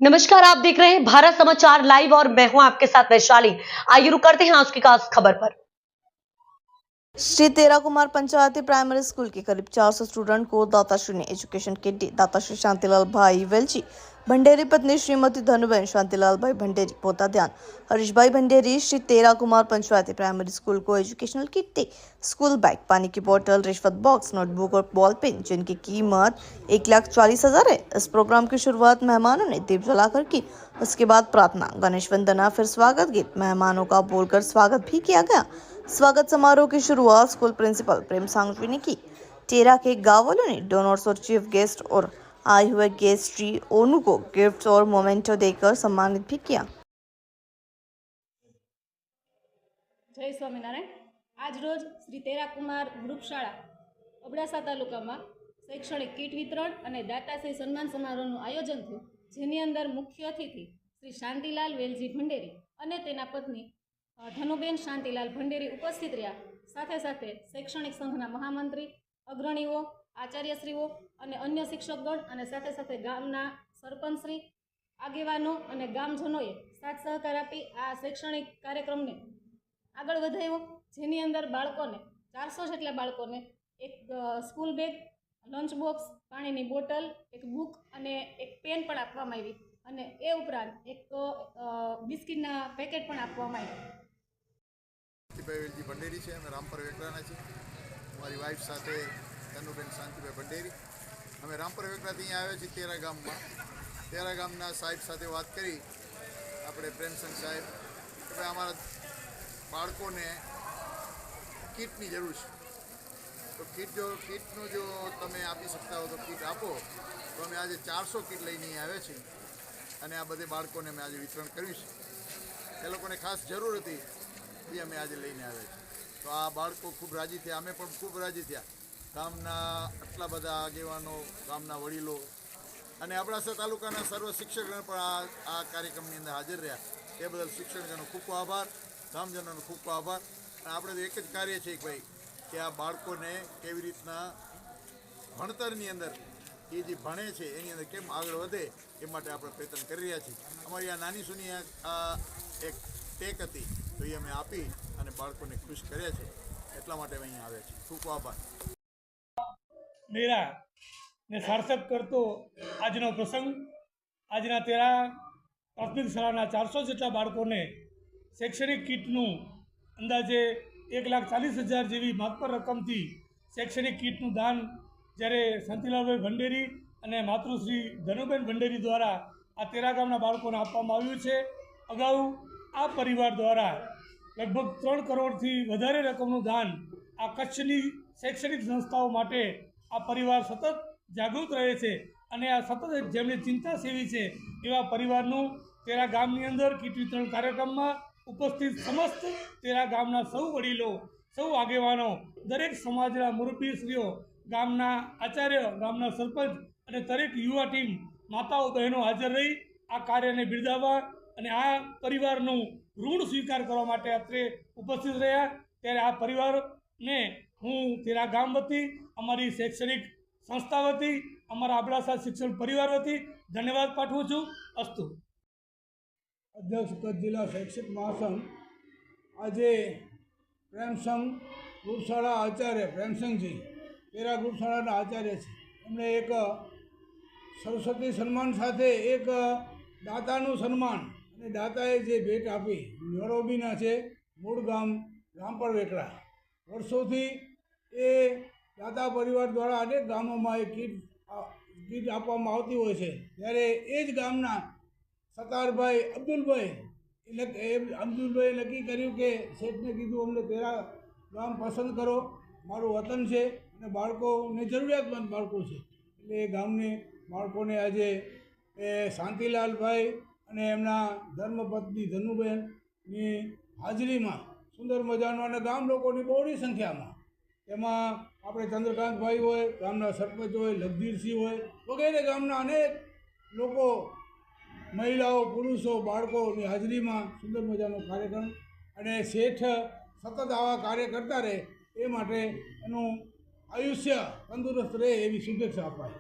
नमस्कार, आप देख रहे हैं भारत समाचार लाइव और मैं हूं आपके साथ वैशाली। आइए रुक करते हैं आज की खास खबर पर। श्री तेरा कुमार पंचायती प्राइमरी स्कूल के करीब 400 स्टूडेंट को दाताश्री ने एजुकेशन किट दी। दाताश्री शांतिलाल भाई वेलची भंडेरी, पत्नी श्रीमती धनुबेन शांतिलाल भाई भंडेरी, पोता ध्यान हरीश भाई भंडेरी श्री तेरा कुमार पंचायती प्राइमरी स्कूल को एजुकेशनल किट दी। स्कूल बैग, पानी की बोतल, रिश्वत बॉक्स, नोटबुक और बॉल पेन, जिनकी कीमत 1,40,000 है। इस प्रोग्राम की शुरुआत मेहमानों ने दीप जलाकर की। उसके बाद प्रार्थना, गणेश वंदना, फिर स्वागत गीत मेहमानों का बोलकर स्वागत भी किया गया। स्वागत समारोह की शुरुआत स्कूल प्रिंसिपल प्रेम सांघवी ने की। टेरा के गांव वालों ने डोनर्स और चीफ गेस्ट और आए हुए गेस्ट श्री ओनू को गिफ्ट और मोमेंटो देकर सम्मानित भी किया। जय स्वामीनारायण। आज रोज श्री तेरा कुमार ग्रुप शाळा अबડાસા તાલુકામાં શૈક્ષણિક કીટ વિતરણ અને દાતાશ્રી સન્માન સમારોહનું આયોજન થયું, જેની અંદર મુખ્ય અતિથિ શ્રી શાંતિલાલ વેલજી ભંડેરી અને તેના પત્ની ધનુબેન શાંતિલાલ ભંડેરી ઉપસ્થિત રહ્યા। સાથે સાથે શૈક્ષણિક સંઘના મહામંત્રી, અગ્રણીઓ, આચાર્યશ્રીઓ અને અન્ય શિક્ષકગણ અને સાથે સાથે ગામના સરપંચશ્રી, આગેવાનો અને ગામજનોએ સાથ સહકાર આપી આ શૈક્ષણિક કાર્યક્રમને આગળ વધાવ્યો, જેની અંદર બાળકોને 400 જેટલા બાળકોને એક સ્કૂલ બેગ, લંચ બોક્સ, પાણીની બોટલ, એક બુક અને એક પેન પણ આપવામાં આવી અને એ ઉપરાંત એક બિસ્કિટના પેકેટ પણ આપવામાં આવ્યા। શાંતિભાઈ ભંડેરી છે, અમે રામપર વેકરાના છીએ। મારી વાઈફ સાથે ધનુબેન શાંતિભાઈ ભંડેરી, અમે રામપર વેકરાથી અહીંયા આવ્યા છીએ તેરા ગામમાં। તેરા ગામના સાહેબ સાથે વાત કરી આપણે પ્રેમસંગ સાહેબ કે ભાઈ અમારા બાળકોને કીટની જરૂર છે, તો કીટનું જો તમે આપી શકતા હો તો કીટ આપો। તો અમે આજે 400 કીટ લઈને આવ્યા છીએ અને આ બધે બાળકોને અમે આજે વિતરણ કર્યું છે। એ લોકોને ખાસ જરૂર હતી એ અમે આજે લઈને આવ્યા છીએ। તો આ બાળકો ખૂબ રાજી થયા, અમે પણ ખૂબ રાજી થયા। ગામના આટલા બધા આગેવાનો, ગામના વડીલો અને અબડાસા તાલુકાના સર્વ શિક્ષકગણ પણ આ કાર્યક્રમની અંદર હાજર રહ્યા। એ બદલ શિક્ષકજનો ખૂબ ખૂબ આભાર, ગામજનોનો ખૂબ ખૂબ આભાર। અને આપણે તો એક જ કાર્ય છે કે ભાઈ કે આ બાળકોને કેવી રીતના ભણતરની અંદર એ જે ભણે છે એની અંદર કેમ આગળ વધે એ માટે આપણે પ્રયત્ન કરી રહ્યા છીએ। અમારી આ નાની સૂની આ એક ટેક હતી તો એ અમે આપી અને બાળકોને ખુશ કર્યા છે, એટલા માટે અમે અહીંયા આવ્યા છીએ। ખૂબ ખૂબ આભાર। મેરા ને સાર્થક કરતો આજનો પ્રસંગ, આજના તેરા પ્રાથમિક શાળાના 400 જેટલા બાળકોને શૈક્ષણિક કીટનું અંદાજે 1,40,000 જેવી માતબર રકમથી શૈક્ષણિક કીટનું દાન જ્યારે શાંતિલાલભાઈ ભંડેરી અને માતૃશ્રી ધનુબેન ભંડેરી દ્વારા આ તેરા ગામના બાળકોને આપવામાં આવ્યું છે। અગાઉ આ પરિવાર દ્વારા લગભગ 3 કરોડથી વધારે રકમનું દાન આ કચ્છની શૈક્ષણિક સંસ્થાઓ માટે આ પરિવાર સતત જાગૃત રહે છે અને આ સતત જેમની ચિંતા સેવી છે એવા પરિવારનું તેરા ગામની અંદર કીટ વિતરણ કાર્યક્રમમાં ઉપસ્થિત સમસ્ત તેરા ગામના સૌ વડીલો, સૌ આગેવાનો, દરેક સમાજના મુરબ્બીશ્રીઓ, ગામના આચાર્ય, ગામના સરપંચ અને દરેક યુવા ટીમ, માતાઓ બહેનો હાજર રહી આ કાર્યને બિરદાવવા અને આ પરિવારનું ઋણ સ્વીકાર કરવા માટે અત્રે ઉપસ્થિત રહ્યા। ત્યારે આ પરિવારને હું તેરા ગામ વતી, અમારી શૈક્ષણિક સંસ્થા વતી, અમારા અબડાસા શિક્ષણ પરિવાર વતી ધન્યવાદ પાઠવું છું। અસ્તુ। અધ્યક્ષ કચ્છ જિલ્લા શૈક્ષિક મહાસંઘ આજે પ્રેમસંગ ગ્રુપશાળા આચાર્ય પ્રેમસંગજી તેરા ગ્રુપશાળાના આચાર્ય છે, એમણે એક સરસ્વતી સન્માન સાથે એક દાતાનું સન્માન અને દાતાએ જે ભેટ આપી, નરોબીના છે, મૂળ ગામ રામપર વેકરા। વર્ષોથી એ દાતા પરિવાર દ્વારા અનેક ગામોમાં એ કીટ આપવામાં આવતી હોય છે। ત્યારે એ જ ગામના સતારભાઈ અબ્દુલભાઈએ નક્કી કર્યું કે શેઠને કીધું અમને તેરા ગામ પસંદ કરો, મારું વતન છે અને બાળકોને જરૂરિયાતમંદ બાળકો છે, એટલે એ ગામને બાળકોને આજે એ શાંતિલાલભાઈ અને એમના ધર્મપત્ની ધનુબેનની હાજરીમાં સુંદર મજાનો અને ગામ લોકોની બહોળી સંખ્યામાં, એમાં આપણે ચંદ્રકાંતભાઈ હોય, ગામના સરપંચ હોય, લગધીરસિંહ હોય વગેરે ગામના અનેક લોકો, મહિલાઓ, પુરુષો, બાળકોની હાજરીમાં સુંદર મજાનો કાર્યક્રમ અને શેઠ સતત આવા કાર્ય કરતા રહે એ માટે એનું આયુષ્ય તંદુરસ્ત રહે એવી શુભેચ્છા અપાય।